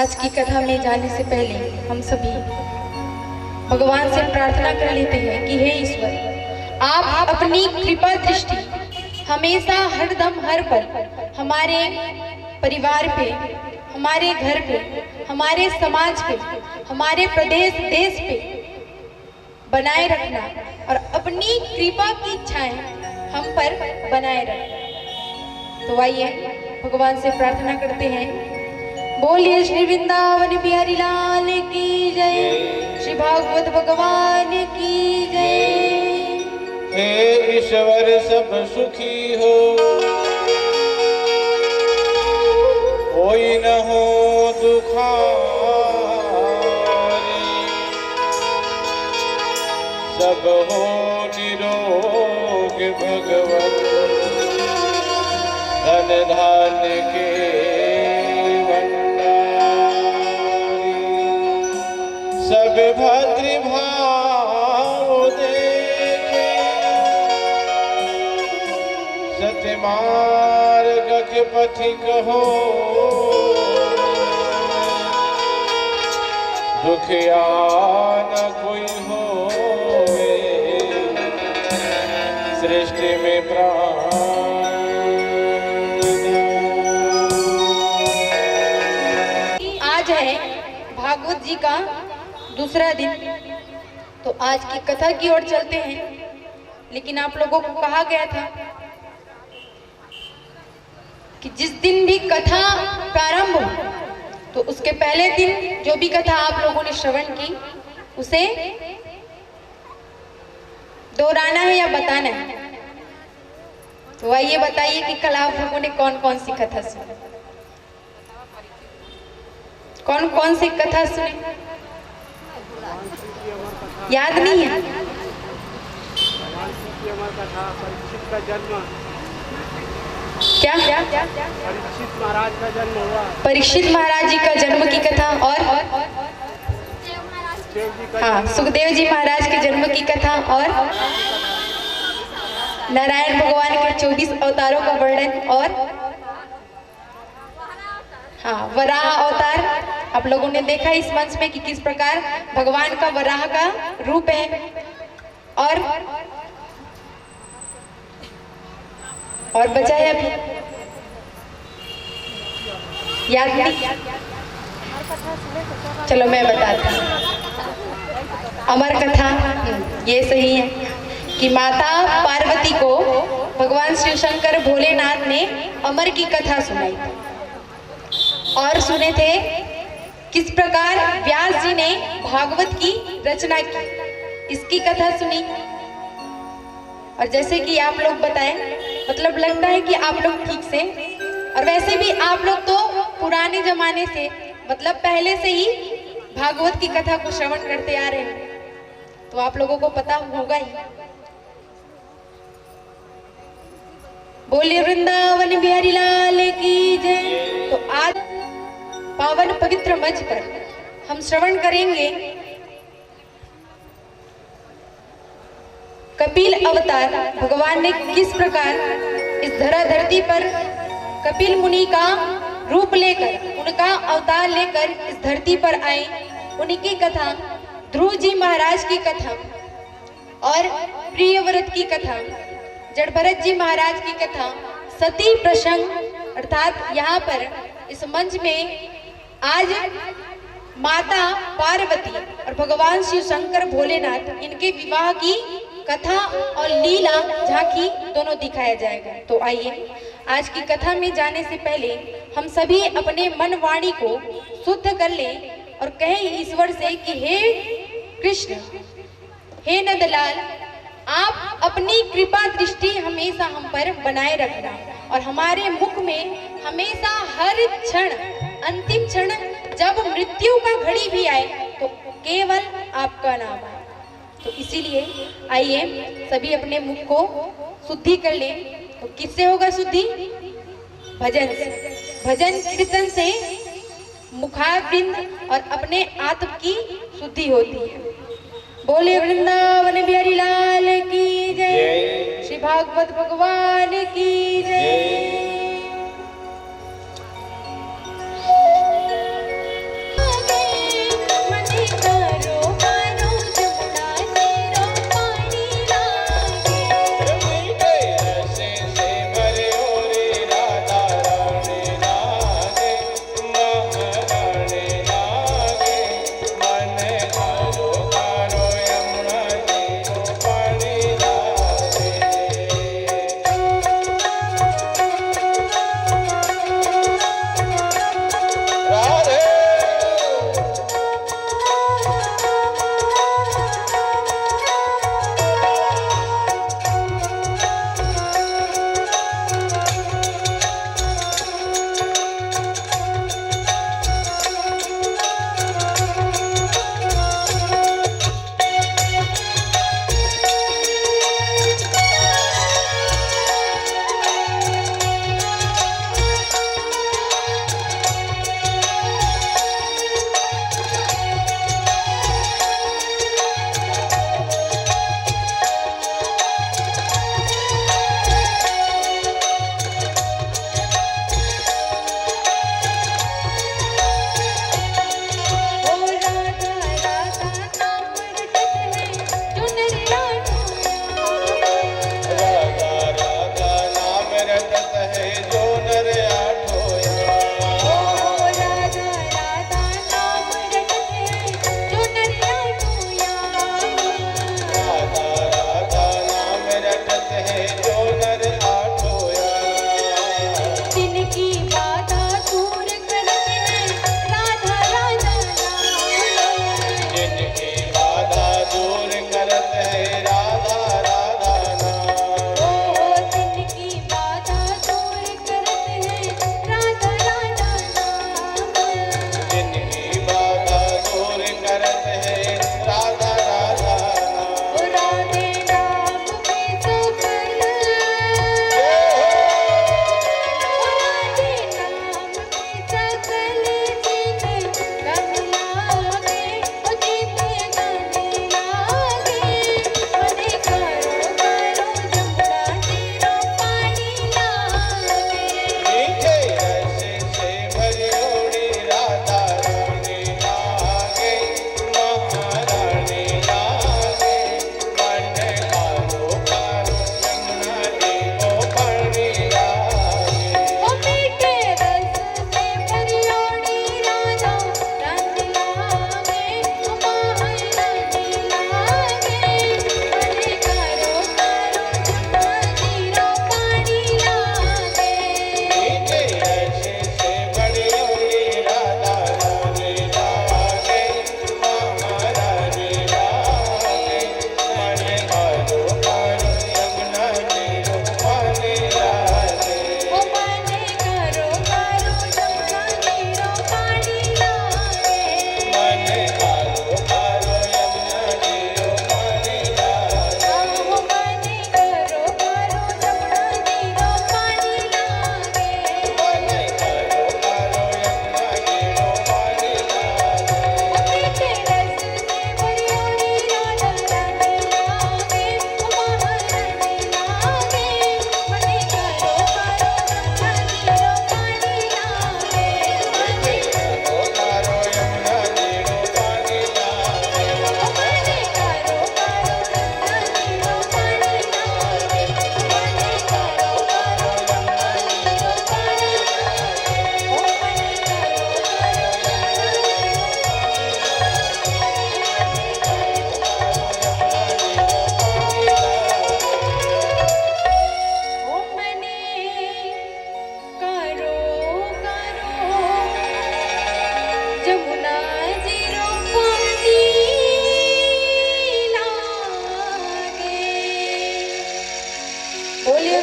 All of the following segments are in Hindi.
आज की कथा में जाने से पहले हम सभी भगवान से प्रार्थना कर लेते हैं कि हे ईश्वर, आप अपनी कृपा दृष्टि हमेशा हरदम हर पल हमारे परिवार पे, हमारे घर पे, हमारे समाज पे, हमारे प्रदेश देश पे बनाए रखना और अपनी कृपा की इच्छाएं हम पर बनाए रखना। तो आइए भगवान से प्रार्थना करते हैं। बोलिए श्री वृंदावन बिहारी लाल की जय, श्री भागवत भगवान की जय। हे ईश्वर सब सुखी हो, कोई न हो दुखारी, सब हो निरोग भगवन, धन धान्य के सब भद्र भाव देखे, सत्य मार्ग के पथिक हो, दुखिया न कोई होए, सृष्टि में प्राण। आज है भागवत जी का दूसरा दिन, तो आज की कथा की ओर चलते हैं। लेकिन आप लोगों को कहा गया था कि जिस दिन भी कथा प्रारंभ हो तो उसके पहले दिन जो भी कथा आप लोगों ने श्रवण की उसे दोहराना है या बताना है। तो आइए बताइए कि कल आप लोगों ने कौन कौन सी कथा सुनी, कौन कौन सी कथा सुनी, याद नहीं है? परीक्षित का जन्म, क्या परीक्षित महाराज का जन्म हुआ, परीक्षित महाराज जी का जन्म की कथा, और हाँ सुखदेव जी महाराज के जन्म की कथा, और नारायण भगवान के 24 अवतारों का वर्णन, और हाँ वराह अवतार। आप लोगों ने देखा इस मंच में कि किस प्रकार भगवान का वराह का रूप है, और बचा है अभी याद नहीं? चलो मैं बताती हूँ। अमर कथा ये सही है कि माता पार्वती को भगवान शिव शंकर भोलेनाथ ने अमर की कथा सुनाई और सुने थे किस प्रकार व्यास जी ने भागवत की रचना की, इसकी कथा सुनी। और जैसे कि आप लोग बताएं, मतलब लगता है कि आप लोग ठीक से, और वैसे भी आप लोग तो पुराने जमाने से, मतलब पहले से ही भागवत की कथा को श्रवण करते आ रहे हैं, तो आप लोगों को पता होगा ही। बोलिए वृंदावन बिहारी लाल की जय। तो आज पावन पवित्र मंच पर हम श्रवण करेंगे कपिल अवतार। भगवान ने किस प्रकार इस धरती पर कपिल मुनि का रूप लेकर, उनका अवतार लेकर इस धरती पर आए, उनकी कथा, ध्रुव जी महाराज की कथा, और प्रियव्रत की कथा, जड़भरत जी महाराज की कथा, सती प्रसंग, अर्थात यहाँ पर इस मंच में आज माता पार्वती और भगवान शिव शंकर भोलेनाथ, इनके विवाह की कथा और लीला झांकी दोनों दिखाया जाएगा। तो आइए आज की कथा में जाने से पहले हम सभी अपने मन वाणी को शुद्ध कर लें और कहें ईश्वर से कि हे कृष्ण, हे नंदलाल, आप अपनी कृपा दृष्टि हमेशा हम पर बनाए रखना और हमारे मुख में हमेशा हर क्षण, अंतिम क्षण, जब मृत्यु का घड़ी भी आए तो केवल आपका नाम आए। तो इसीलिए आइए सभी अपने मुख को शुद्धि कर लें। तो किससे होगा शुद्धि? भजन से, भजन कीर्तन से मुखारविंद और अपने आत्म की शुद्धि होती है। बोले वृंदावन बिहारी लाल की जय, श्री भागवत भगवान की जय।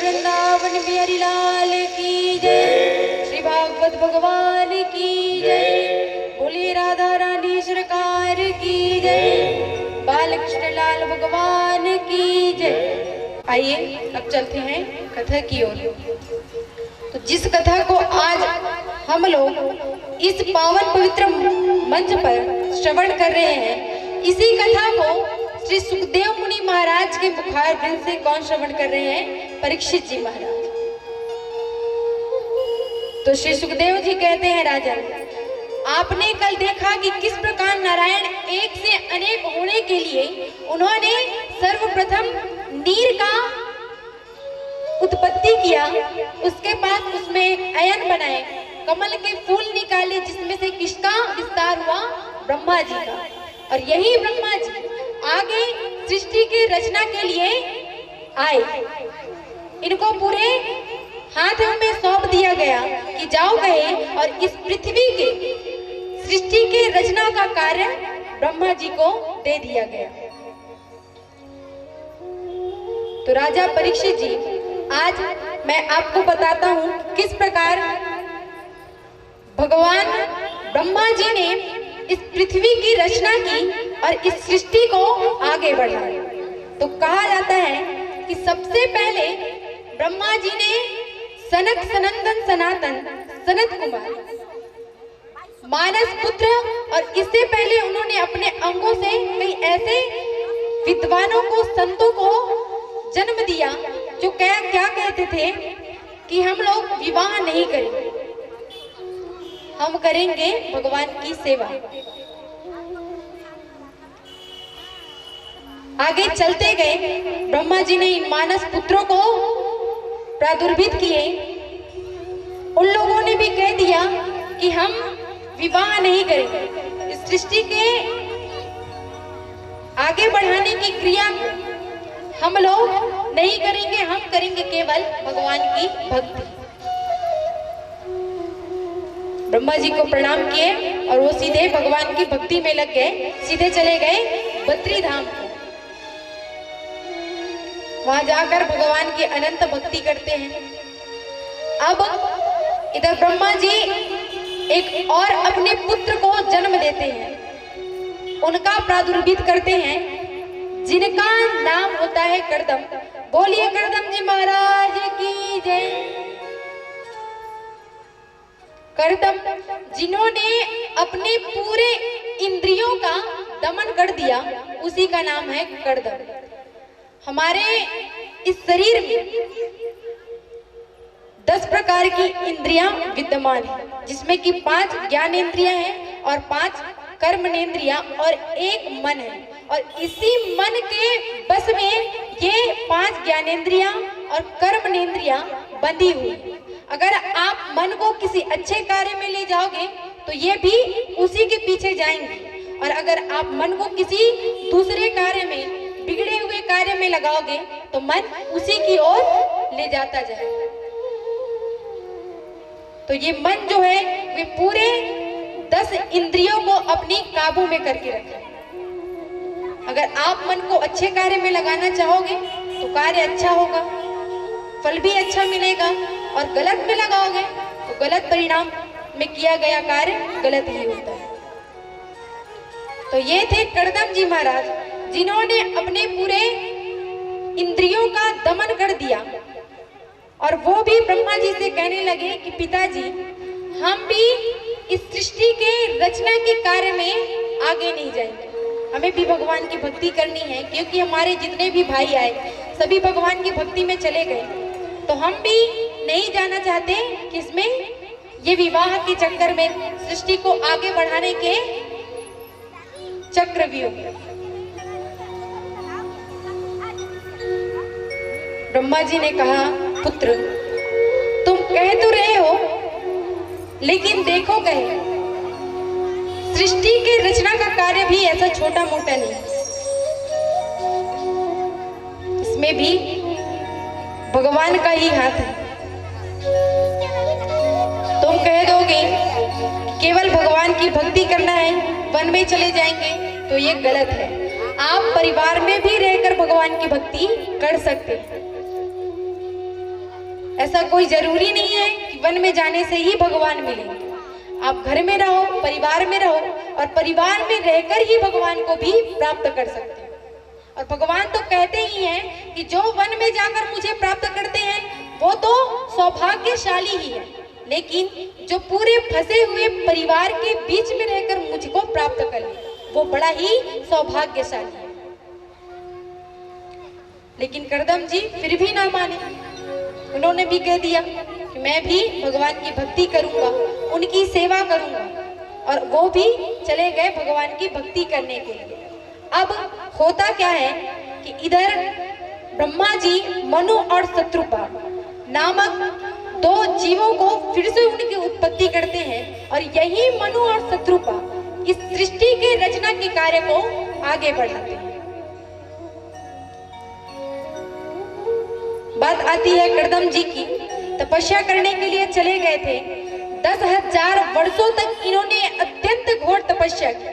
वृंदावन बिहारी लाल की जय। श्री भागवत भगवान की जय। बोलिए राधा रानी सरकार की जय। बाल कृष्ण लाल भगवान की जय। आइए अब चलते हैं कथा की ओर। तो जिस कथा को आज हम लोग इस पावन पवित्र मंच पर श्रवण कर रहे हैं, इसी कथा को श्री सुखदेव मुनि महाराज के मुखार बिंद से कौन श्रवण कर रहे हैं? परीक्षित जी महाराज। तो श्री सुखदेव जी कहते हैं, राजन, आपने कल देखा कि किस प्रकार नारायण एक से अनेक होने के लिए उन्होंने सर्वप्रथम नीर का उत्पत्ति किया, उसके बाद उसमें अयन बनाए, कमल के फूल निकाले, जिसमें से किसका विस्तार हुआ? ब्रह्मा जी का। और यही ब्रह्मा जी आगे सृष्टि की रचना के लिए आए। इनको पूरे हाथों में सौंप दिया गया कि जाओ गए, और इस पृथ्वी के सृष्टि के रचना का कार्य ब्रह्मा जी को दे दिया गया। तो राजा परीक्षित जी, आज मैं आपको बताता हूं किस प्रकार भगवान ब्रह्मा जी ने इस पृथ्वी की रचना की और इस सृष्टि को आगे बढ़ाया। तो कहा जाता है कि सबसे पहले ब्रह्मा जी ने सनक सनंदन सनातन सनत कुमार मानस पुत्र, और इससे पहले उन्होंने अपने अंगों से कई ऐसे विद्वानों को, संतों को जन्म दिया जो क्या कहते थे कि हम लोग विवाह नहीं करेंगे, हम करेंगे भगवान की सेवा। आगे चलते गए, ब्रह्मा जी ने इन मानस पुत्रों को प्रादुर्भित किए। उन लोगों ने भी कह दिया कि हम विवाह नहीं करेंगे, इस सृष्टि के आगे बढ़ाने की क्रिया हम लोग नहीं करेंगे, हम करेंगे केवल भगवान की भक्ति। ब्रह्मा जी को प्रणाम किए और वो सीधे भगवान की भक्ति में लग गए, सीधे चले गए बद्री धाम को। वहां जाकर भगवान की अनंत भक्ति करते हैं। अब इधर ब्रह्मा जी एक और अपने पुत्र को जन्म देते हैं, उनका प्रादुर्भित करते हैं, जिनका नाम होता है कर्दम। बोलिए कर्दम जी महाराज की जय। कर्दम जिन्होंने अपने पूरे इंद्रियों का दमन कर दिया, उसी का नाम है कर्दम। हमारे इस शरीर में 10 प्रकार की इंद्रियां विद्यमान हैं, जिसमें कि 5 ज्ञानेंद्रियां हैं और 5 कर्मनेंद्रियां और 1 मन है। और इसी मन के बस में ये 5 ज्ञानेंद्रियां और कर्मनेंद्रियां बंधी हुई। अगर आप मन को किसी अच्छे कार्य में ले जाओगे तो ये भी उसी के पीछे जाएंगे, और अगर आप मन को किसी दूसरे कार्य में, बिगड़े हुए कार्य में लगाओगे तो मन उसी की ओर ले जाता जाएगा। तो ये मन जो है वे पूरे 10 इंद्रियों को अपनी काबू में करके रखे। अगर आप मन को अच्छे कार्य में लगाना चाहोगे तो कार्य अच्छा होगा, फल भी अच्छा मिलेगा, और गलत में लगाओगे तो गलत परिणाम में किया गया कार्य गलत ही होता है। तो ये थे कर्दम जी महाराज, जिन्होंने अपने पूरे इंद्रियों का दमन कर दिया, और वो भी ब्रह्मा जी से कहने लगे कि पिताजी, हम भी इस सृष्टि के रचना के कार्य में आगे नहीं जाएंगे, हमें भी भगवान की भक्ति करनी है, क्योंकि हमारे जितने भी भाई आए सभी भगवान की भक्ति में चले गए, तो हम भी नहीं जाना चाहते कि इसमें ये विवाह के चक्कर में सृष्टि को आगे बढ़ाने के चक्रव्यूह। ब्रह्मा जी ने कहा, पुत्र तुम कह तो रहे हो, लेकिन देखो कहे सृष्टि के रचना का कार्य भी ऐसा छोटा मोटा नहीं, इसमें भी भगवान का ही हाथ है। तुम कह दोगे केवल भगवान की भक्ति करना है, वन में चले जाएंगे, तो ये गलत है। आप परिवार में भी रहकर भगवान की भक्ति कर सकते हैं। ऐसा कोई जरूरी नहीं है कि वन में जाने से ही भगवान मिलेंगे। आप घर में रहो, परिवार में रहो और परिवार में रहकर ही भगवान को भी प्राप्त कर सकते हैं। और भगवान तो कहते ही हैं कि जो वन में जाकर मुझे प्राप्त करते हैं वो तो सौभाग्यशाली ही है, लेकिन जो पूरे फंसे हुए परिवार के बीच में रहकर मुझको प्राप्त कर ले वो बड़ा ही सौभाग्यशाली है। लेकिन करदम जी फिर भी ना माने। उन्होंने भी कह दिया कि मैं भी भगवान की भक्ति करूंगा, उनकी सेवा करूंगा, और वो भी चले गए भगवान की भक्ति करने के लिए। अब होता क्या है कि इधर ब्रह्मा जी मनु और शत्रुपा नामक दो जीवों को फिर से उनकी उत्पत्ति करते हैं, और यही मनु और शत्रुपा इस सृष्टि के रचना के कार्य को आगे बढ़ाते हैं। बात आती है करदम जी की। तपस्या करने के लिए चले गए थे। 10,000 वर्षों तक इन्होंने अत्यंत घोर तपस्या की,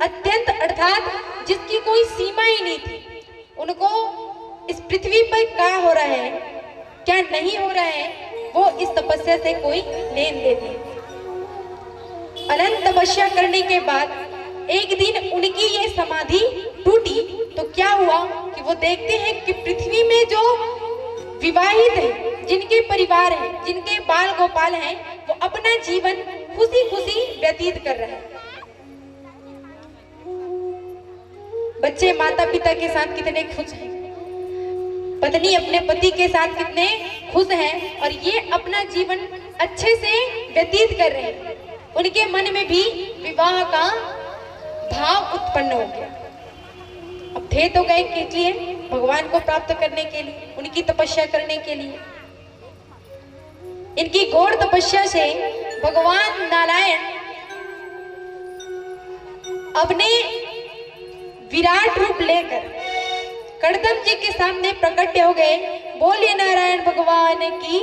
अत्यंत अर्थात जिसकी कोई सीमा ही नहीं थी। उनको इस पृथ्वी पर क्या हो रहा है क्या नहीं हो रहा है वो इस तपस्या से कोई लेन देन नहीं। अनंत तपस्या करने के बाद एक दिन उनकी ये समाधि टूटी तो क्या हुआ कि वो देखते हैं कि पृथ्वी में जो विवाहित हैं, जिनके परिवार हैं, जिनके बाल गोपाल हैं, वो अपना जीवन खुशी खुशी व्यतीत कर रहे हैं। बच्चे माता पिता के साथ कितने खुश हैं, पत्नी अपने पति के साथ कितने खुश हैं, और ये अपना जीवन अच्छे से व्यतीत कर रहे हैं। उनके मन में भी विवाह का भाव उत्पन्न हो गया। अब थे तो गए किस लिए? भगवान को प्राप्त करने के लिए, उनकी तपस्या करने के लिए। इनकी घोर तपस्या से भगवान नारायण अपने विराट रूप लेकर करदम जी के सामने प्रकट हो गए। बोलिए नारायण भगवान की।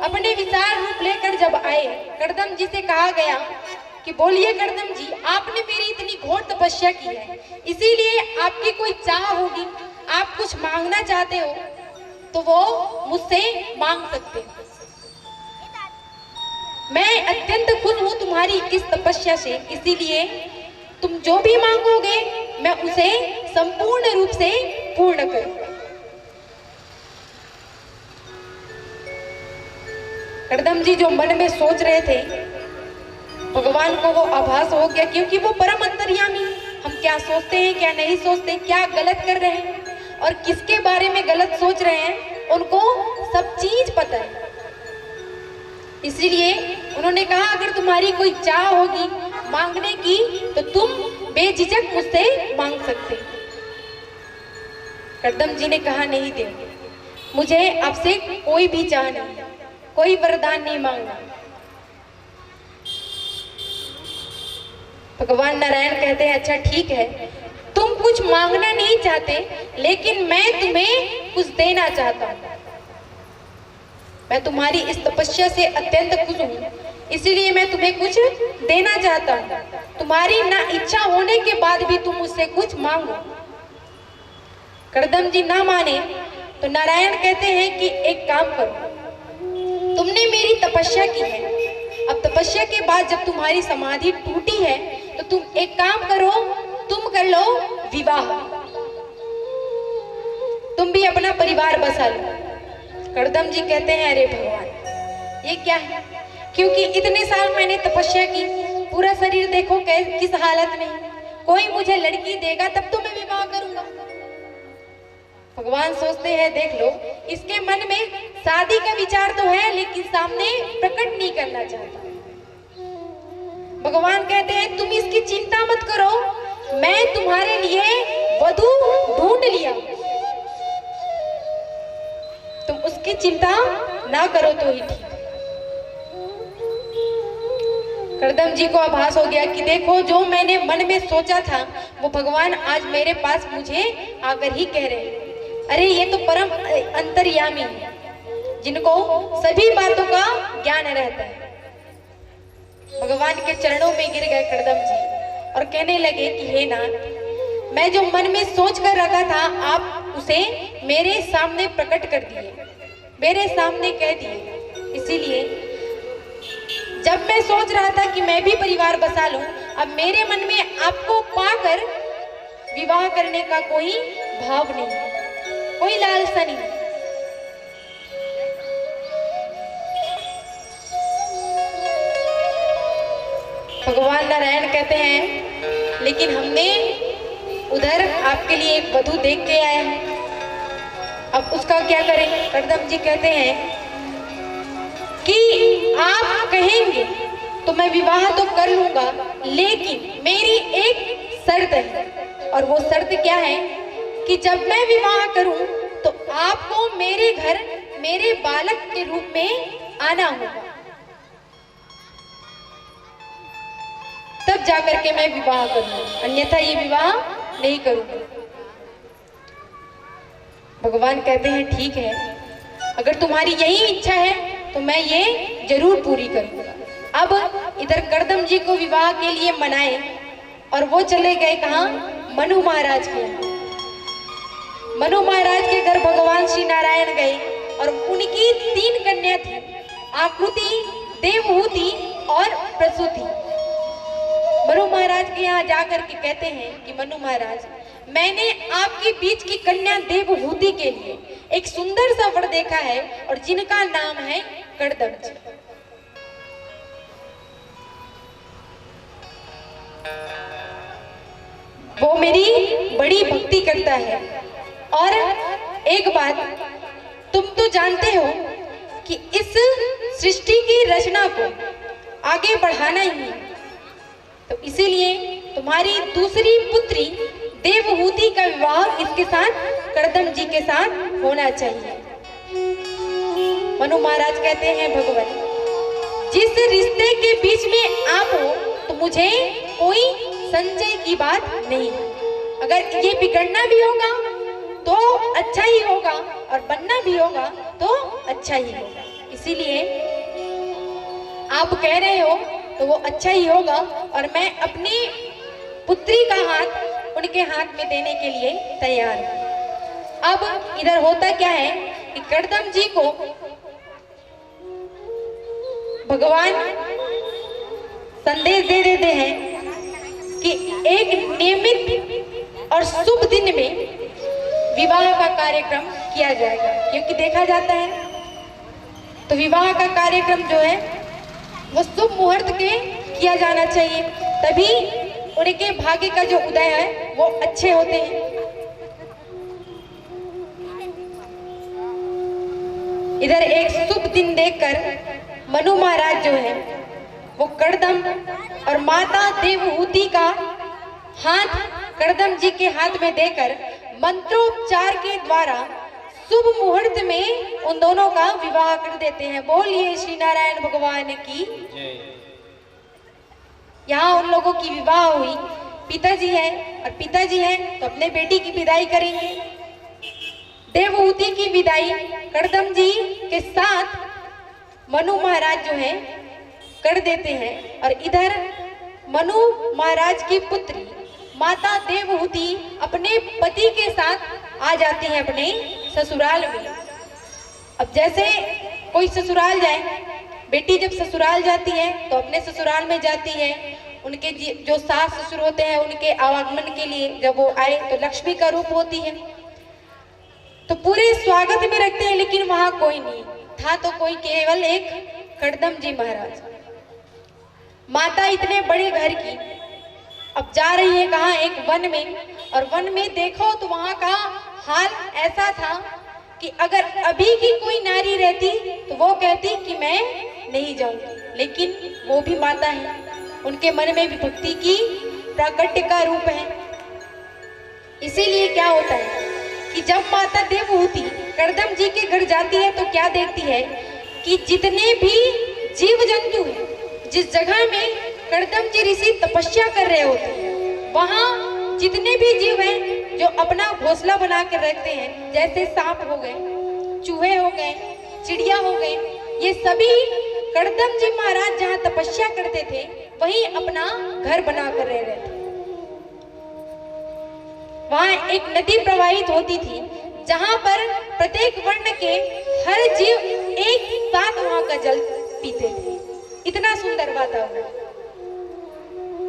अपने विशाल रूप लेकर जब आए, करदम जी से कहा गया कि बोलिए करदम जी, आपने मेरी इतनी घोर तपस्या की है, इसीलिए आपकी कोई चाह होगी, आप कुछ मांगना चाहते हो तो वो मुझसे मांग सकते हो। मैं अत्यंत खुश हूं तुम्हारी इस तपस्या से, इसीलिए तुम जो भी मांगोगे मैं उसे संपूर्ण रूप से पूर्ण करूंगा। करदम जी जो मन में सोच रहे थे, भगवान को वो आभास हो गया, क्योंकि वो परम अंतर्यामी। हम क्या सोचते हैं, क्या नहीं सोचते, क्या गलत कर रहे हैं और किसके बारे में गलत सोच रहे हैं, उनको सब चीज पता है। इसीलिए उन्होंने कहा अगर तुम्हारी कोई चाह होगी मांगने की तो तुम बेझिझक मुझसे मांग सकते। करदम जी ने कहा नहीं देंगे, मुझे आपसे कोई भी चाह नहीं, कोई वरदान नहीं मांगना। भगवान नारायण कहते हैं अच्छा ठीक है, तुम कुछ मांगना नहीं चाहते, लेकिन मैं तुम्हें कुछ देना चाहता हूँ। मैं तुम्हारी इस तपस्या से अत्यंत खुश हूँ, इसीलिए मैं तुम्हें कुछ देना चाहता हूँ। तुम्हारी ना इच्छा होने के बाद भी तुम मुझसे कुछ मांगो। करदम जी ना माने तो नारायण कहते हैं कि एक काम करो, तुमने मेरी तपस्या की है, अब तपस्या के बाद जब तुम्हारी समाधि टूटी है तो तुम एक काम करो, तुम कर लो विवाह, तुम भी अपना परिवार बसा लो। करदम जी कहते हैं अरे भगवान ये क्या है, क्योंकि इतने साल मैंने तपस्या की, पूरा शरीर देखो किस हालत में, कोई मुझे लड़की देगा तब तो मैं विवाह करूंगा। भगवान सोचते हैं देख लो, इसके मन में शादी का विचार तो है लेकिन सामने प्रकट नहीं करना चाहता। भगवान कहते हैं तुम इसकी चिंता मत करो, मैं तुम्हारे लिए वधू ढूंढ लिया, तुम उसकी चिंता ना करो तो ही ठीक। करदम जी को आभास हो गया कि देखो जो मैंने मन में सोचा था वो भगवान आज मेरे पास मुझे आकर ही कह रहे हैं। अरे ये तो परम अंतर्यामी है, जिनको सभी बातों का ज्ञान रहता है। भगवान के चरणों में गिर गए करदम जी और कहने लगे कि हे नाथ, मैं जो मन में सोच कर रखा था आप उसे मेरे सामने प्रकट कर दिए। मेरे सामने कह दिए। इसीलिए जब मैं सोच रहा था कि मैं भी परिवार बसा लूं, अब मेरे मन में आपको पाकर विवाह करने का कोई भाव नहीं, कोई लालसा नहीं। भगवान नारायण कहते हैं, लेकिन हमने उधर आपके लिए एक वधू देख के आए हैं, अब उसका क्या करें। कर्दम जी कहते हैं कि आप कहेंगे तो मैं विवाह तो कर लूंगा, लेकिन मेरी एक शर्त है, और वो शर्त क्या है कि जब मैं विवाह करूं तो आपको मेरे घर मेरे बालक के रूप में आना होगा, तब जाकर के मैं विवाह करूंगा, अन्यथा ये विवाह नहीं करूंगा। भगवान कहते हैं ठीक है, अगर तुम्हारी यही इच्छा है तो मैं ये जरूर पूरी करूंगा। अब इधर कर्दम जी को विवाह के लिए मनाए और वो चले गए कहाँ, मनु महाराज के यहाँ। मनु महाराज के घर भगवान श्री नारायण गए और उनकी 3 कन्या थी, आकृति, देवहूति और प्रसूति। मनु महाराज के यहाँ जाकर के कहते हैं कि मनु महाराज, मैंने आपके बीच की कन्या देवहूति के लिए एक सुंदर सा वर देखा है और जिनका नाम है कर्दम जी। वो मेरी बड़ी भक्ति करता है, और एक बात तुम तो जानते हो कि इस सृष्टि की रचना को आगे बढ़ाना ही है, तो इसीलिए तुम्हारी दूसरी पुत्री देवहूति का विवाह इसके साथ, कर्दम जी के साथ होना चाहिए। मनु महाराज कहते हैं भगवान, जिस रिश्ते के बीच में आप हो तो मुझे कोई संशय की बात नहीं, अगर ये बिगड़ना भी होगा तो अच्छा ही होगा और बनना भी होगा तो अच्छा ही होगा, इसीलिए आप कह रहे हो तो वो अच्छा ही होगा, और मैं अपनी पुत्री का हाथ उनके हाथ में देने के लिए तैयार हूं। अब इधर होता क्या है कि कर्दम जी को भगवान संदेश दे देते हैं कि एक नियमित और शुभ दिन में विवाह का कार्यक्रम किया जाएगा, क्योंकि देखा जाता है तो विवाह का कार्यक्रम जो है वो शुभ मुहूर्त के किया जाना चाहिए, तभी उनके भाग्य का जो उदय है वो अच्छे होते हैं। इधर एक शुभ दिन देखकर मनु महाराज जो है वो कर्दम और माता देवहूति का हाथ कर्दम जी के हाथ में देकर मंत्रोपचार के द्वारा शुभ मुहूर्त में उन दोनों का विवाह कर देते हैं। बोलिए श्री नारायण भगवान की। यहाँ उन लोगों की विवाह हुई, पिताजी है और पिताजी है तो अपने बेटी की विदाई करेंगे। देवहूति की विदाई कर्दम जी के साथ मनु महाराज जो है कर देते हैं, और इधर मनु महाराज की पुत्री माता देवहूति अपने पति के साथ आ जाती है अपने ससुराल में। अब जैसे कोई ससुराल जाए, बेटी जब ससुराल जाती है तो अपने ससुराल में जाती है, उनके जो सास ससुर होते हैं उनके आवागमन के लिए जब वो आए तो लक्ष्मी का रूप होती है, तो पूरे स्वागत में रखते हैं, लेकिन वहां कोई नहीं था, तो कोई केवल एक कर्दम जी महाराज। माता इतने बड़े घर की अब जा रही है कहाँ, एक वन में, और वन में देखो तो वहां का हाल ऐसा था कि अगर अभी की कोई नारी रहती तो वो कहती कि मैं नहीं जाऊंगी, लेकिन वो भी माता है, उनके मन में भी भक्ति की प्राकट्य का रूप है। इसीलिए क्या होता है कि जब माता देवहूति कर्दम जी के घर जाती है तो क्या देखती है कि जितने भी जीव जंतु हैं, जिस जगह में कर्दम जी ऋषि तपस्या कर रहे होते हैं, वहां जितने भी जीव हैं जो अपना घोंसला बना कर रखते हैं, जैसे सांप हो गए, चूहे हो गए, चिड़िया हो गए, ये सभी कर्दम जी महाराज जहाँ तपस्या करते थे वहीं अपना घर बना कर रह रहे थे। वहां एक नदी प्रवाहित होती थी, जहां पर प्रत्येक वर्ण के हर जीव एक साथ वहां का जल पीते थे। इतना सुंदर वातावरण,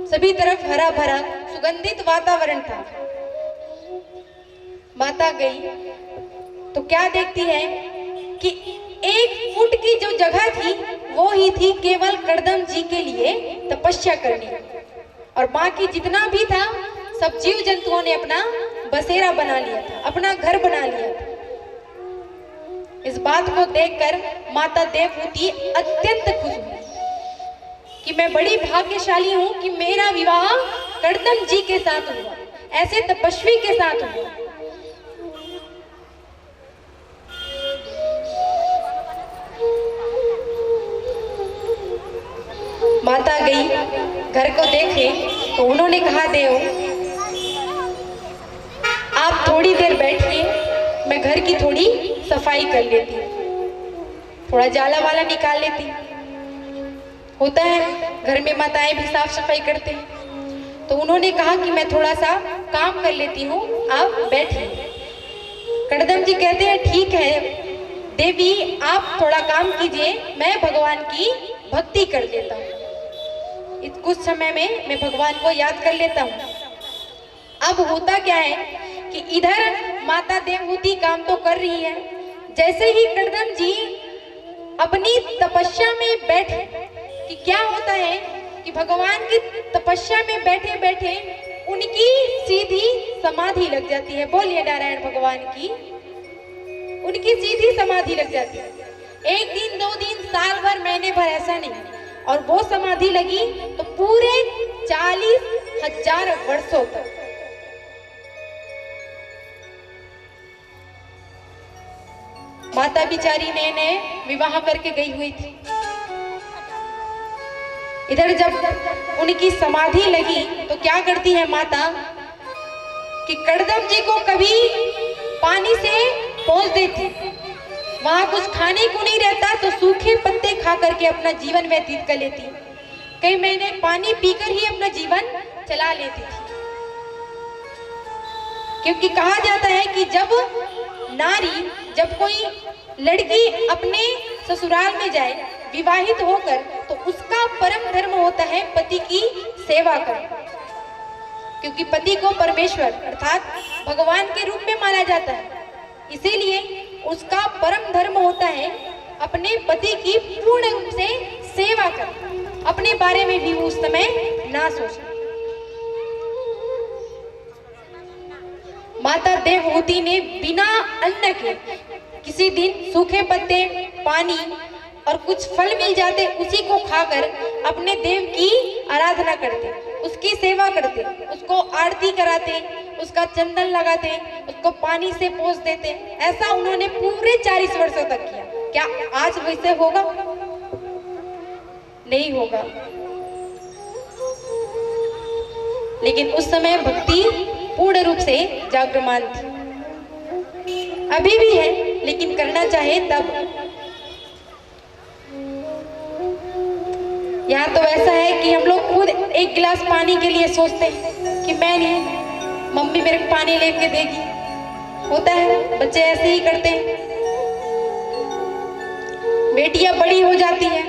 सभी तरफ हरा भरा सुगंधित वातावरण था। माता गई तो क्या देखती है कि 1 फुट की जो जगह थी वो ही थी केवल कड़दम जी के लिए तपस्या करनी, और बाकी जितना भी था सब जीव जंतुओं ने अपना बसेरा बना लिया था, अपना घर बना लिया था। इस बात को देखकर माता देवहूति अत्यंत खुश हुई कि मैं बड़ी भाग्यशाली हूं कि मेरा विवाह कड़दम जी के साथ हुआ, ऐसे तपस्वी के साथ हुआ। माता गई, घर को देखे तो उन्होंने कहा, देव आप थोड़ी देर बैठिए, मैं घर की थोड़ी सफाई कर लेती हूँ, थोड़ा जाला वाला निकाल लेती हूँ। होता है घर में माताएं भी साफ सफाई करते हैं। तो उन्होंने कहा कि मैं थोड़ा सा काम कर लेती हूँ, आप बैठिए। कड़दम जी कहते हैं ठीक है देवी, आप थोड़ा काम कीजिए, मैं भगवान की भक्ति कर लेता हूँ, कुछ समय में मैं भगवान को याद कर लेता हूँ। अब होता क्या है कि इधर माता देवहूति काम तो कर रही है, जैसे ही कड़दम जी अपनी तपस्या में बैठे कि क्या होता है कि भगवान की तपस्या में बैठे बैठे उनकी सीधी समाधि लग जाती है। बोलिए नारायण भगवान की। उनकी सीधी समाधि लग जाती है। 1 दिन 2 दिन साल भर महीने भर ऐसा नहीं, और वो समाधि लगी तो पूरे 40,000 वर्षों तक। माता बिचारी ने विवाह करके गई हुई थी। इधर जब उनकी समाधि लगी तो क्या करती है माता कि कड़दम जी को कभी पानी से पोंछ देती, वहां कुछ खाने को नहीं रहता तो सूखे पत्ते खा करके अपना जीवन व्यतीत कर लेती, कई महीने पानी पीकर ही अपना जीवन चला लेती थी। क्योंकि कहा जाता है कि जब कोई लड़की अपने ससुराल में जाए विवाहित होकर तो उसका परम धर्म होता है पति की सेवा करना, क्योंकि पति को परमेश्वर अर्थात भगवान के रूप में माना जाता है। इसीलिए उसका परम धर्म होता है अपने पति की पूर्ण रूप से सेवा करना, अपने बारे में भी उस समय ना सोचना। माता देवहूति ने बिना अन्न के किसी दिन सूखे पत्ते, पानी और कुछ फल मिल जाते उसी को खाकर अपने देव की आराधना करते, उसकी सेवा करते, उसको आरती कराते, उसका चंदन लगाते, उसको पानी से पोंछ देते। ऐसा उन्होंने पूरे 40 वर्षों तक किया। क्या आज वैसे होगा? नहीं होगा। लेकिन उस समय भक्ति पूर्ण रूप से जागृमान थी, अभी भी है, लेकिन करना चाहे तब। यहाँ तो ऐसा है कि हम लोग खुद 1 गिलास पानी के लिए सोचते हैं कि मैं नहीं, मम्मी मेरे को पानी लेके देगी। होता है, बच्चे ऐसे ही करते हैं। बेटियां बड़ी हो जाती हैं,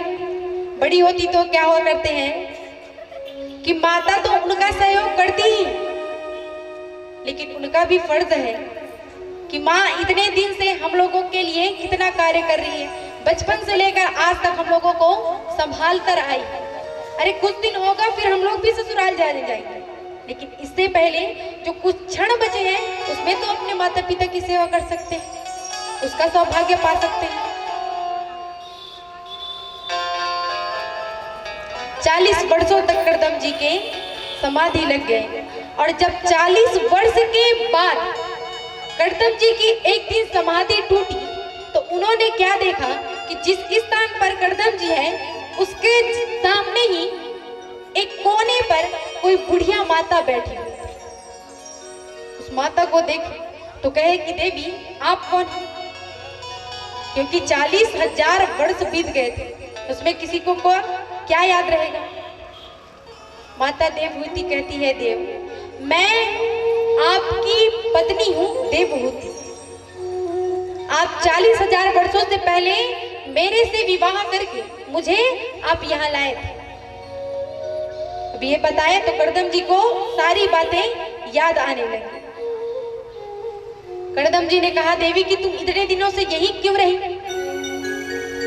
बड़ी होती तो क्या हुआ करते हैं कि माता तो उनका सहयोग करती ही, लेकिन उनका भी फर्ज है कि माँ इतने दिन से हम लोगों के लिए कितना कार्य कर रही है, बचपन से लेकर आज तक हम लोगों को संभाल कर आई। अरे कुछ दिन होगा फिर हम लोग भी ससुराल जाने जाएंगे, लेकिन इससे पहले जो कुछ क्षण बचे हैं उसमें तो अपने माता पिता की सेवा कर सकते हैं, उसका सौभाग्य पा सकते हैं। 40 वर्षों तक कड़दम जी के समाधि लग गए, और जब 40 वर्ष के बाद कड़दम जी की एक दिन समाधि टूटी तो उन्होंने क्या देखा कि जिस स्थान पर कड़दम जी है उसके सामने ही एक कोने पर कोई बुढ़िया माता बैठी हुई। उस माता को देखे तो कहे कि देवी आप कौन हैं? क्योंकि 40,000 वर्ष बीत गए थे, उसमें किसी को क्या याद रहेगा। माता देवहूति कहती है, देव मैं आपकी पत्नी हूँ देवहूति, आप 40,000 वर्षों से पहले मेरे से विवाह करके मुझे आप यहाँ लाए थे। अब ये बताया तो कर्दम जी को सारी बातें याद आने लगी। कर्दम जी ने कहा, देवी कि तुम इतने दिनों से यही क्यों रही?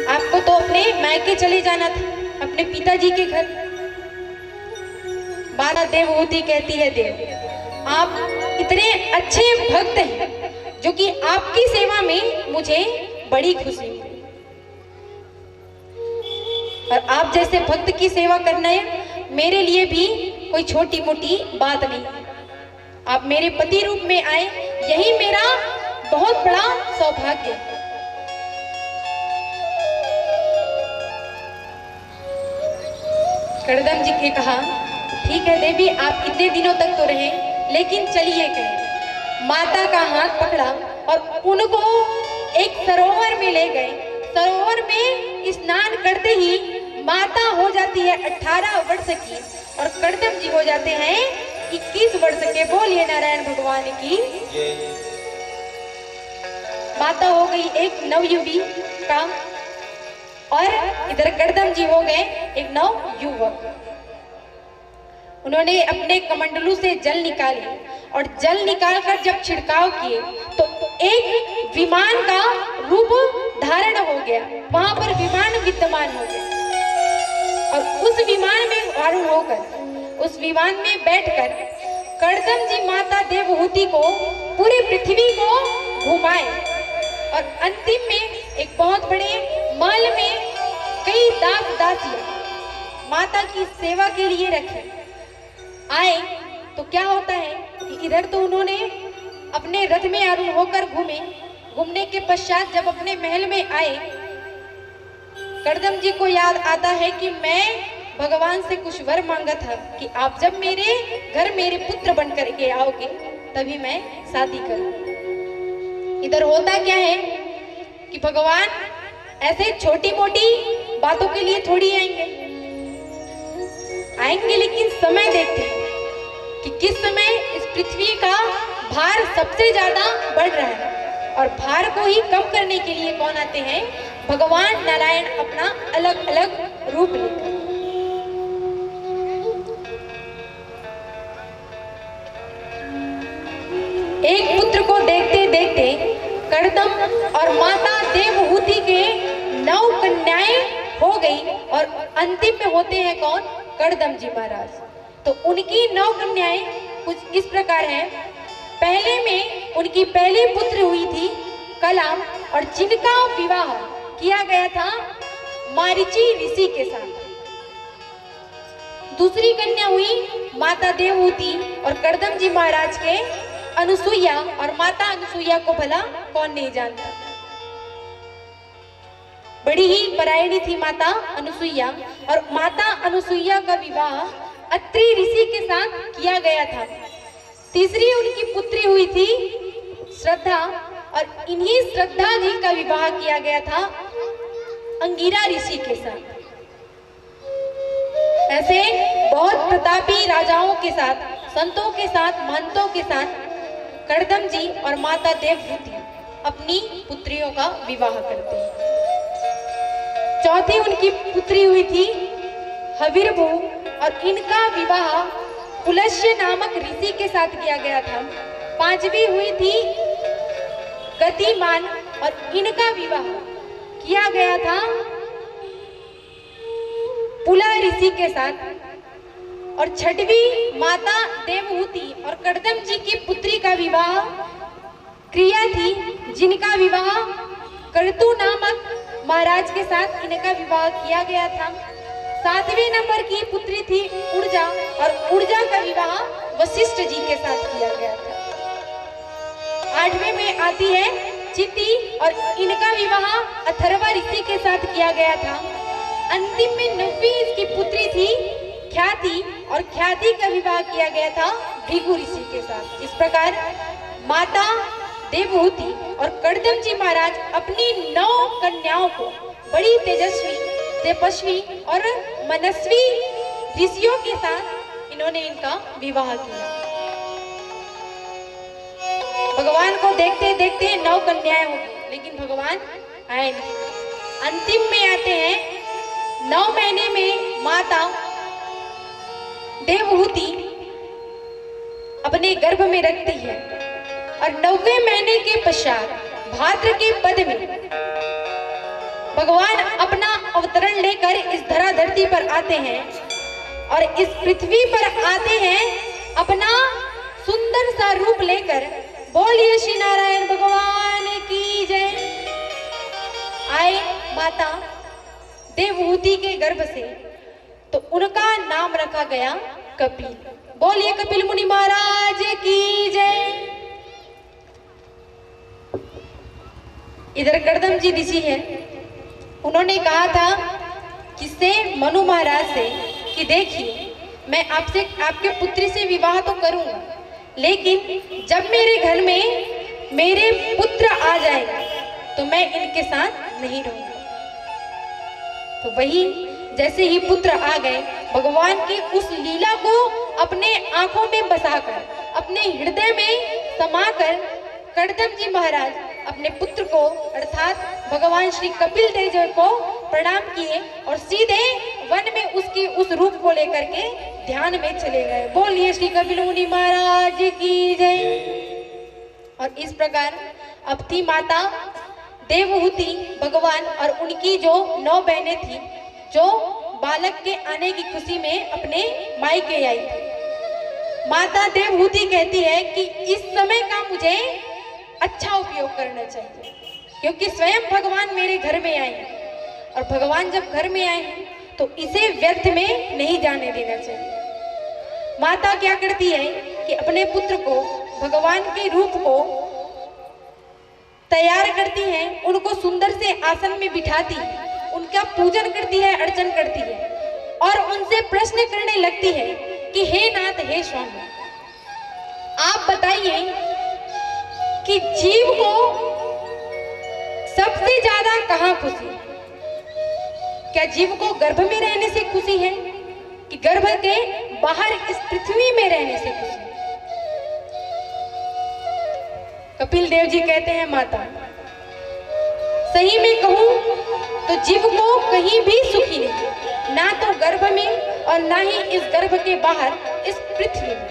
आपको तो अपने मायके चले जाना था, अपने पिताजी के घर। माता देवहूति कहती है, देव आप इतने अच्छे भक्त हैं जो कि आपकी सेवा में मुझे बड़ी खुशी हुई। और आप जैसे भक्त की सेवा करना मेरे लिए भी कोई छोटी मोटी बात नहीं। आप मेरे पति रूप में आए, यही मेरा बहुत बड़ा सौभाग्य है। कर्दम जी ने कहा, ठीक है देवी, आप इतने दिनों तक तो रहे, लेकिन चलिए कहें। माता का हाथ पकड़ा और उनको एक सरोवर में ले गए। सरोवर में स्नान करते ही माता हो जाती है 18 वर्ष की और कर्दम जी हो जाते हैं 21 वर्ष के। बोलिए नारायण भगवान की। माता हो गई एक नवयुवी का और इधर कर्दम जी हो गए एक नव युवक। उन्होंने अपने कमंडलू से जल निकाली और जल निकालकर जब छिड़काव किए तो एक विमान का रूप धारण हो गया। वहां पर विमान विद्यमान हो गया और उस विमान में आरूढ़ होकर, उस विमान में बैठकर कर्दम जी माता देवहूति को पूरी पृथ्वी को घुमाए और अंतिम में एक बहुत बड़े महल में कई दास दासियां माता की सेवा के लिए रखे आए। तो क्या होता है कि इधर तो उन्होंने अपने रथ में आरूढ़ होकर घूमे। घूमने के पश्चात जब अपने महल में आए, कर्दम जी को याद आता है कि मैं भगवान से कुछ वर मांगा था कि आप जब मेरे घर मेरे पुत्र बनकर के आओगे तभी मैं शादी करूं। इधर होता क्या है कि भगवान ऐसे छोटी मोटी बातों के लिए थोड़ी आएंगे, लेकिन समय देखते हैं कि किस समय इस पृथ्वी का भार सबसे ज्यादा बढ़ रहा है और भार को ही कम करने के लिए कौन आते हैं? भगवान नारायण अपना अलग अलग रूप लेकर। एक पुत्र को देखते देखते कर्दम और माता देवहूति के 9 कन्याएं हो गई और अंतिम में होते हैं कौन? कर्दम जी महाराज। तो उनकी 9 कन्याएं कुछ इस प्रकार हैं। पहले में उनकी पहली पुत्र हुई थी कला और जिनका विवाह किया गया था मारीची ऋषि के साथ। दूसरी कन्या हुई माता देवहूति और कर्दम जी महाराज के अनुसुईया, और माता अनुसुईया को भला कौन नहीं जानता। बड़ी ही परायणी थी माता अनुसुईया और माता अनुसुईया का विवाह अत्रि ऋषि के साथ किया गया था। तीसरी उनकी पुत्री हुई थी श्रद्धा और इन्हीं श्रद्धा जी का विवाह किया गया था अंगिरा ऋषि के साथ। ऐसे बहुत प्रतापी राजाओं के साथ, संतों के साथ, महंतों के साथ कर्दम जी और माता देवहूति अपनी पुत्रियों का विवाह करते हैं। चौथी उनकी पुत्री हुई थी हविर्भू और इनका विवाह पुलस्य नामक ऋषि के साथ किया गया था। पांचवी हुई थी गतिमान और इनका विवाह किया गया था पुला ऋषि के साथ। और छठवीं माता देवहूति और कर्दम जी की पुत्री का विवाह क्रिया थी, जिनका विवाह कर्तु नामक महाराज के साथ इनका विवाह किया गया था। 7वें नंबर की पुत्री थी ऊर्जा और ऊर्जा का विवाह वशिष्ठ जी के साथ किया गया था। 8वें में आती है चिति और इनका विवाह अथर्वा ऋषि के साथ किया गया था। अंतिम में 9वीं इसकी पुत्री थी ख्याति और ख्याति का विवाह किया गया था भृगु ऋषि के साथ। इस प्रकार माता देवहूति और कर्दम जी महाराज अपनी 9 कन्याओं को बड़ी तेजस्वी, तपस्वी और मनस्वी ऋषियों के साथ इन्होंने इनका विवाह किया। भगवान को देखते देखते 9 कन्याएं हो गई, लेकिन भगवान आए नहीं। अंतिम में आते हैं 9 महीने में माता देवहूति अपने गर्भ में रखती है और 9वें महीने के पश्चात भाद्र के पद में भगवान अपना अवतरण लेकर इस धरा धरती पर आते हैं और इस पृथ्वी पर आते हैं अपना सुंदर सा रूप लेकर। बोलिए श्री नारायण भगवान की जय। आए माता देवहूति के गर्भ से, तो उनका नाम रखा गया कपिल। बोलिए कपिल मुनि महाराज की जय। इधर कर्दम जी ऋषि है, उन्होंने कहा था किससे, मनु महाराज से, कि देखिए मैं आपसे आपके पुत्री से विवाह तो करूंगा, लेकिन जब मेरे घर में मेरे पुत्र आ जाएगा तो मैं इनके साथ नहीं रहूंगा। तो वही जैसे ही पुत्र आ गए, भगवान की उस लीला को अपने आंखों में बसाकर, अपने हृदय में समाकर कर्दम जी महाराज अपने पुत्र को अर्थात भगवान श्री कपिल देव जी को प्रणाम किए और सीधे वन में उसके उस रूप को लेकर के ध्यान में चले गए। बोलिए श्री कपिल मुनि महाराज की जय। और इस प्रकार अब थी माता देवहूति भगवान और उनकी जो 9 बहनें थी, जो बालक के आने की खुशी में अपने मायके आई थी। माता देवहूति कहती है कि इस समय का मुझे अच्छा उपयोग करना चाहिए, क्योंकि स्वयं भगवान मेरे घर में आए हैं और भगवान जब घर में आए हैं तो इसे व्यर्थ में नहीं जाने देना चाहिए। माता क्या करती है कि अपने पुत्र को भगवान के रूप को तैयार करती है, उनको सुंदर से आसन में बिठाती है, उनका पूजन करती है, अर्चन करती है और उनसे प्रश्न करने लगती है कि हे नाथ, हे स्वामी, आप बताइए कि जीव को सबसे ज्यादा कहां खुशी है? क्या जीव को गर्भ में रहने से खुशी है कि गर्भ के बाहर इस पृथ्वी में रहने से खुशी है? कपिल देव जी कहते हैं माता, सही में कहूं तो जीव को कहीं भी सुखी नहीं, ना तो गर्भ में और ना ही इस गर्भ के बाहर इस पृथ्वी में।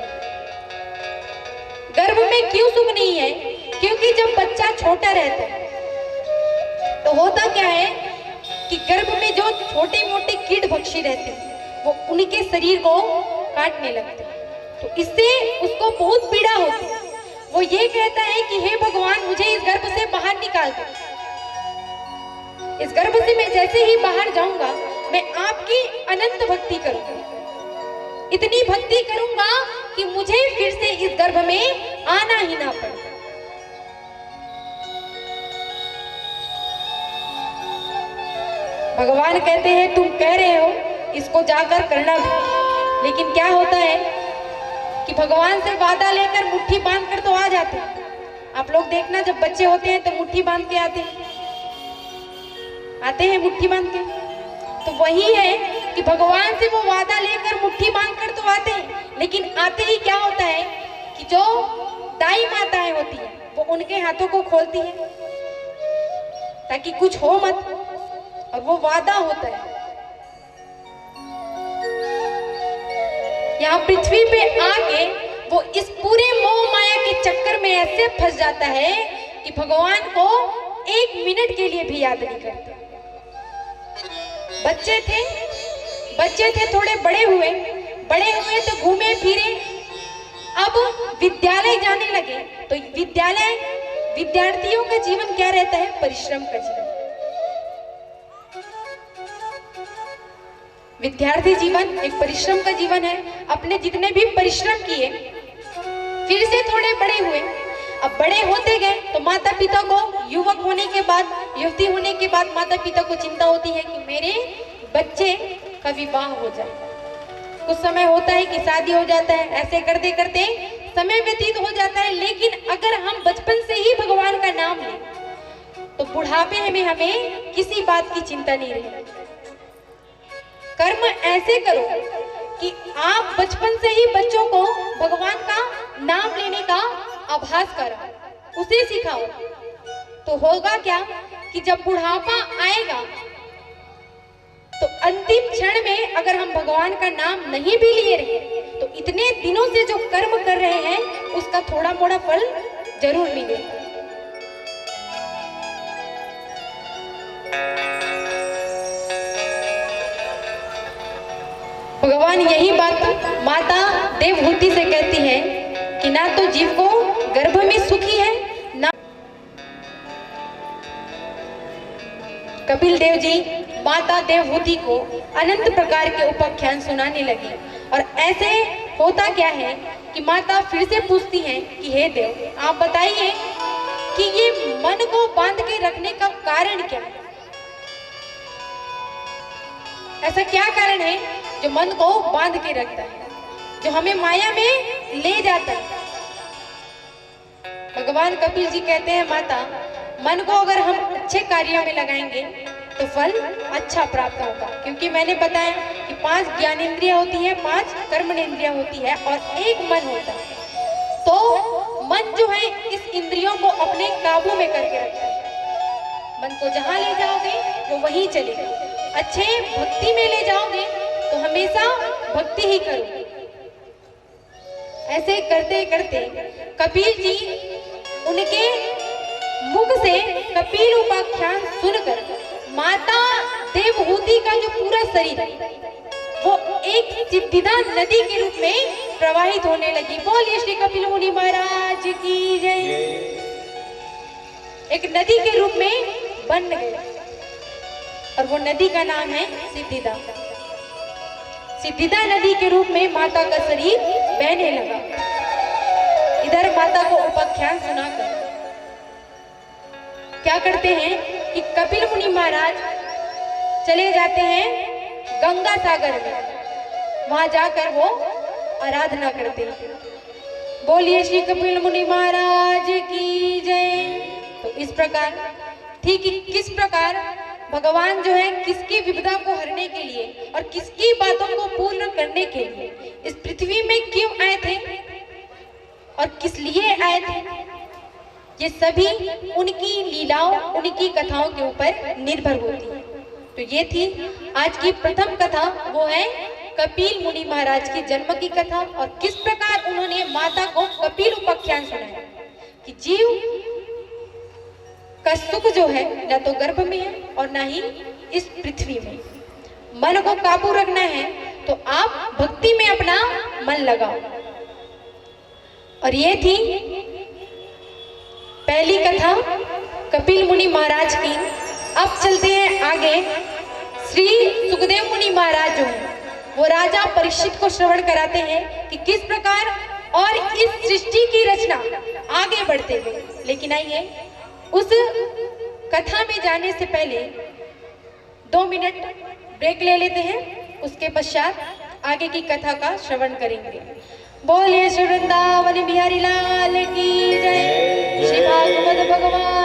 गर्भ में क्यों सुख नहीं है? क्योंकि जब बच्चा छोटा रहता है तो होता क्या है कि गर्भ में जो छोटे मोटे कीट भक्षी रहते हैं वो उनके शरीर को काटने लगते हैं, तो इससे उसको बहुत पीड़ा होती है। वो ये कहता है कि हे भगवान, मुझे इस गर्भ से बाहर निकाल दो। इस गर्भ से मैं जैसे ही बाहर जाऊंगा मैं आपकी अनंत भक्ति करूंगा, इतनी भक्ति करूंगा कि मुझे फिर से इस गर्भ में आना ही ना पड़े। भगवान कहते हैं तुम कह रहे हो इसको जाकर करना भी, लेकिन क्या होता है कि भगवान से वादा लेकर मुट्ठी बांधकर तो आ जाते हैं। आप लोग देखना, जब बच्चे होते हैं तो मुट्ठी बांध के आते हैं मुट्ठी बांध के। तो वही है कि भगवान से वो वादा लेकर मुट्ठी बांधकर तो आते हैं, लेकिन आते ही क्या होता है कि जो दाई माताएं होती है वो उनके हाथों को खोलती है ताकि कुछ हो मत, और वो वादा होता है। यहाँ पृथ्वी पे आके वो इस पूरे मोह माया के चक्कर में ऐसे फंस जाता है कि भगवान को 1 मिनट के लिए भी याद नहीं करते। बच्चे थे थोड़े बड़े हुए तो घूमे फिरे, अब विद्यालय जाने लगे तो विद्यार्थियों का जीवन क्या रहता है? परिश्रम का जीवन। विद्यार्थी जीवन एक परिश्रम का जीवन है। अपने जितने भी परिश्रम किए, फिर से थोड़े बड़े हुए, अब बड़े होते गए तो माता पिता को युवक होने के बाद, युवती होने के बाद माता पिता को चिंता होती है कि मेरे बच्चे का विवाह हो जाए। कुछ समय होता है कि शादी हो जाता है, ऐसे करते करते समय व्यतीत हो जाता है। लेकिन अगर हम बचपन से ही भगवान का नाम लें तो बुढ़ापे में हमें किसी बात की चिंता नहीं रहेगी। कर्म ऐसे करो कि आप बचपन से ही बच्चों को भगवान का नाम लेने का आभास कराओ, उसे सिखाओ। तो होगा क्या कि जब बुढ़ापा आएगा तो अंतिम क्षण में अगर हम भगवान का नाम नहीं भी लिए रहे तो इतने दिनों से जो कर्म कर रहे हैं उसका थोड़ा मोड़ा फल जरूर मिलेगा। भगवान यही बात माता देवहूति से कहती है कि ना तो जीव को गर्भ में सुखी है ना। कपिल देव जी माता देवहूति को अनंत प्रकार के उपाख्यान सुनाने लगे और ऐसे होता क्या है कि माता फिर से पूछती हैं कि हे देव आप बताइए कि ये मन को बांध के रखने का कारण क्या है। ऐसा क्या कारण है जो मन को बांध के रखता है, जो हमें माया में ले जाता है। भगवान कपिल जी कहते हैं माता मन को अगर हम अच्छे कार्यों में लगाएंगे तो फल अच्छा प्राप्त होगा, क्योंकि मैंने बताया कि 5 ज्ञानेंद्रियां होती है, 5 कर्मेंद्रियां होती है और एक मन होता है। तो मन जो है इस इंद्रियों को अपने काबू में करके रखता है। मन को जहां ले जाओगे वो वहीं चलेगा। अच्छे भक्ति में ले जाओगे तो हमेशा भक्ति ही करो। ऐसे करते करते कपिल जी उनके मुख से कपिल उपाख्यान सुनकर माता देवहूति का जो पूरा शरीर वो एक सिद्धिदा नदी के रूप में प्रवाहित होने लगी। बोलिए श्री कपिल मुनि महाराज की जय। एक नदी के रूप में बन गए और वो नदी का नाम है सिद्धिदा। सिद्धिदा नदी के रूप में माता का शरीर बहने लगा। इधर माता को उपाख्यान सुनाकर क्या करते हैं कि कपिल मुनि महाराज चले जाते हैं गंगा सागर में। वहां जाकर वो आराधना करते हैं। बोलिए श्री कपिल मुनि महाराज की जय। तो इस प्रकार ठीक किस प्रकार भगवान जो है किसकी विपदा को हरने के लिए और किसकी बातों को पूर्ण करने के लिए इस पृथ्वी में क्यों आए थे और किस लिए आए थे, ये सभी उनकी लीलाओं उनकी कथाओं के ऊपर निर्भर होती है। तो ये थी आज की प्रथम कथा, वो है कपिल मुनि महाराज की जन्म की कथा और किस प्रकार उन्होंने माता को कपिल उपाख्यान सुनाया कि जीव का सुख जो है न तो गर्भ में है और न ही इस पृथ्वी में। मन को काबू रखना है तो आप भक्ति में अपना मन लगाओ। और ये थी पहली कथा कपिल मुनि महाराज की। अब चलते हैं आगे। श्री सुखदेव मुनि महाराज जो है वो राजा परीक्षित को श्रवण कराते हैं कि किस प्रकार और इस सृष्टि की रचना आगे बढ़ते गए। लेकिन आइए उस कथा में जाने से पहले 2 मिनट ब्रेक ले लेते हैं, उसके पश्चात आगे की कथा का श्रवण करेंगे। बोलिए श्री वृंदावन बिहारी लाल की जय। श्री भागवत भगवान